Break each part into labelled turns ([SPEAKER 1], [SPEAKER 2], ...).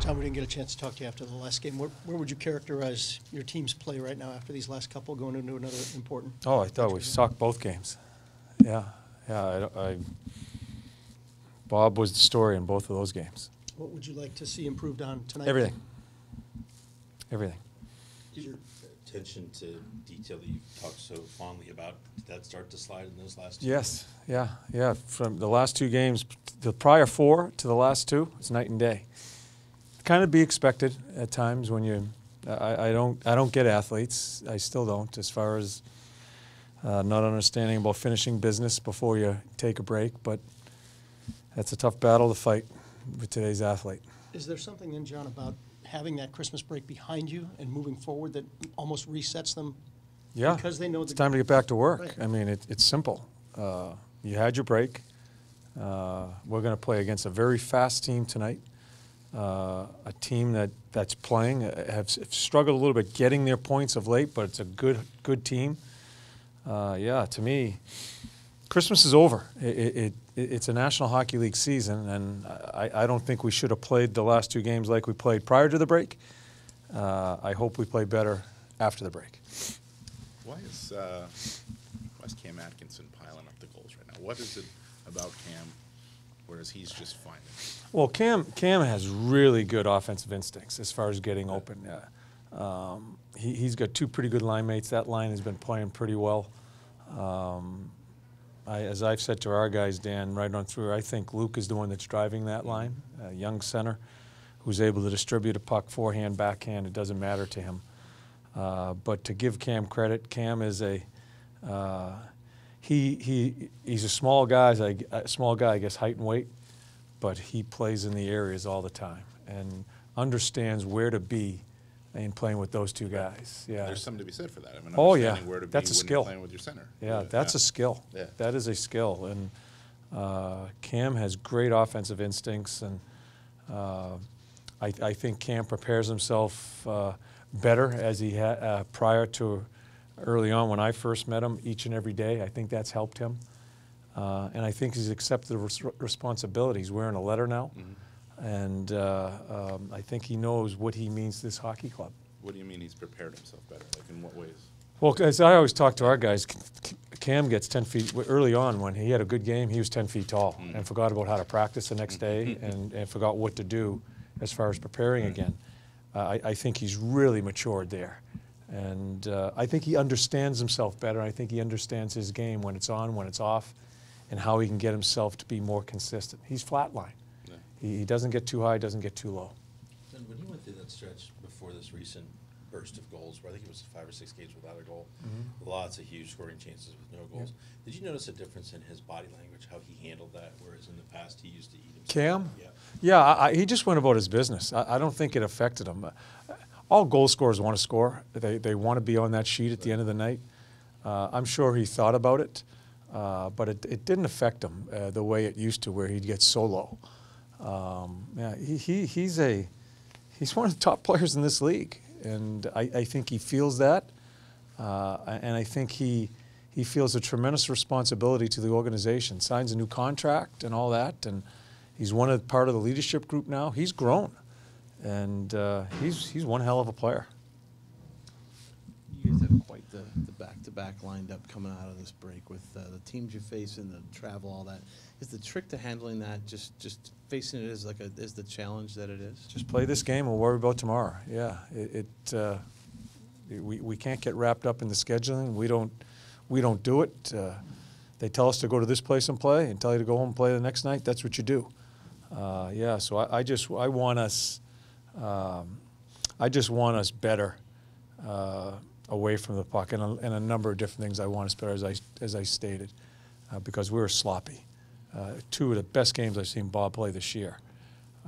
[SPEAKER 1] Tom, we didn't get a chance to talk to you after the last game. Where would you characterize your team's play right now after these last couple, going into another important?
[SPEAKER 2] Oh, I thought we sucked both games. Yeah. Bob was the story in both of those games.
[SPEAKER 1] What would you like to see improved on tonight?
[SPEAKER 2] Everything. Everything.
[SPEAKER 3] Did your attention to detail that you talked so fondly about, did that start to slide in those last two?
[SPEAKER 2] Yes. Yeah. From the last two games, the prior four to the last two, it's night and day. Kind of be expected at times when you. I don't get athletes. I still don't, as far as not understanding about finishing business before you take a break. But that's a tough battle to fight with today's athlete.
[SPEAKER 1] Is there something then, John, about having that Christmas break behind you and moving forward that almost resets them?
[SPEAKER 2] Yeah,
[SPEAKER 1] because they know
[SPEAKER 2] it's time to get back to work.
[SPEAKER 1] Right.
[SPEAKER 2] I mean, it's simple. You had your break. We're going to play against a very fast team tonight. A team that's playing have struggled a little bit getting their points of late, but it's a good team. Yeah, to me, Christmas is over. It's a National Hockey League season, and I don't think we should have played the last two games like we played prior to the break. I hope we play better after the break.
[SPEAKER 4] Why is Cam Atkinson piling up the goals right now? What is it about Cam, whereas he's just finding it?
[SPEAKER 2] Well, Cam has really good offensive instincts as far as getting open. He's got two pretty good line mates. That line has been playing pretty well. As I've said to our guys, Dan, right on through, I think Luke is the one that's driving that line, a young center who's able to distribute a puck forehand, backhand. It doesn't matter to him. But to give Cam credit, Cam is he's a small guy, I guess, height and weight, but he plays in the areas all the time and understands where to be in playing with those two guys. Yeah,
[SPEAKER 4] there's something to be said for that. I mean,
[SPEAKER 2] oh yeah,
[SPEAKER 4] where to be
[SPEAKER 2] that's a
[SPEAKER 4] when
[SPEAKER 2] skill.
[SPEAKER 4] You're playing with your center.
[SPEAKER 2] Yeah, that's a skill.
[SPEAKER 4] Yeah.
[SPEAKER 2] That is a skill, and Cam has great offensive instincts, and I think Cam prepares himself better as he had prior to early on when I first met him. Each and every day, I think that's helped him, and I think he's accepted the responsibility. He's wearing a letter now.
[SPEAKER 4] Mm-hmm.
[SPEAKER 2] And I think he knows what he means to this hockey club.
[SPEAKER 4] What do you mean he's prepared himself better? Like in what ways?
[SPEAKER 2] Well, as I always talk to our guys, Cam gets 10 feet. Early on when he had a good game, he was 10 feet tall and forgot about how to practice the next day and forgot what to do as far as preparing again. I think he's really matured there. And I think he understands himself better. I think he understands his game, when it's on, when it's off, and how he can get himself to be more consistent. He's flatline. He doesn't get too high, doesn't get too low.
[SPEAKER 3] And when you went through that stretch before this recent burst of goals, where I think it was 5 or 6 games without a goal, lots of huge scoring chances with no goals. Did you notice a difference in his body language, how he handled that, whereas in the past he used to eat himself?
[SPEAKER 2] Cam?
[SPEAKER 3] Yeah.
[SPEAKER 2] Yeah, he just went about his business. I don't think it affected him. All goal scorers want to score. They want to be on that sheet at the end of the night. I'm sure he thought about it, but it didn't affect him the way it used to, where he'd get so low. Yeah, he's one of the top players in this league, and I think he feels that, and I think he feels a tremendous responsibility to the organization. Signs a new contract and all that, and he's part of the leadership group now. He's grown, and he's one hell of a player.
[SPEAKER 5] You guys have quite the back-to-back lined up coming out of this break with the teams you face and the travel, all that. Is the trick to handling that just facing it as as the challenge that it is?
[SPEAKER 2] Just play this game. We'll worry about tomorrow. Yeah, we can't get wrapped up in the scheduling. We don't do it. They tell us to go to this place and play, and tell you to go home and play the next night. That's what you do. Yeah. So I want us better away from the puck, and a number of different things I want us better, as I stated, because we were sloppy. 2 of the best games I've seen Bob play this year.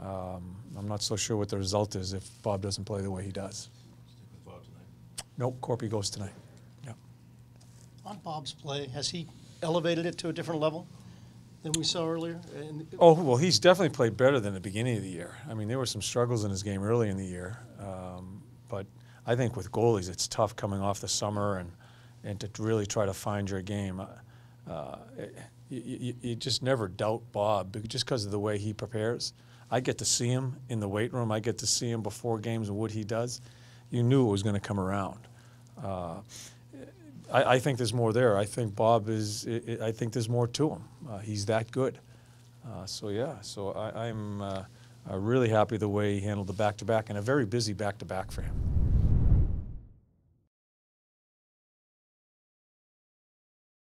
[SPEAKER 2] I'm not so sure what the result is if Bob doesn't play the way he does.
[SPEAKER 3] Stick with Bob tonight.
[SPEAKER 2] Nope, Corpy goes tonight. Yeah.
[SPEAKER 1] On Bob's play, has he elevated it to a different level than we saw earlier?
[SPEAKER 2] Oh, well, he's definitely played better than the beginning of the year. I mean, there were some struggles in his game early in the year, but I think with goalies, it's tough coming off the summer and to really try to find your game. you just never doubt Bob just because of the way he prepares. I get to see him in the weight room. I get to see him before games and what he does. You knew it was going to come around. I think there's more there. I think Bob is. I think there's more to him. He's that good. So I'm really happy the way he handled the back-to-back and a very busy back-to-back for him.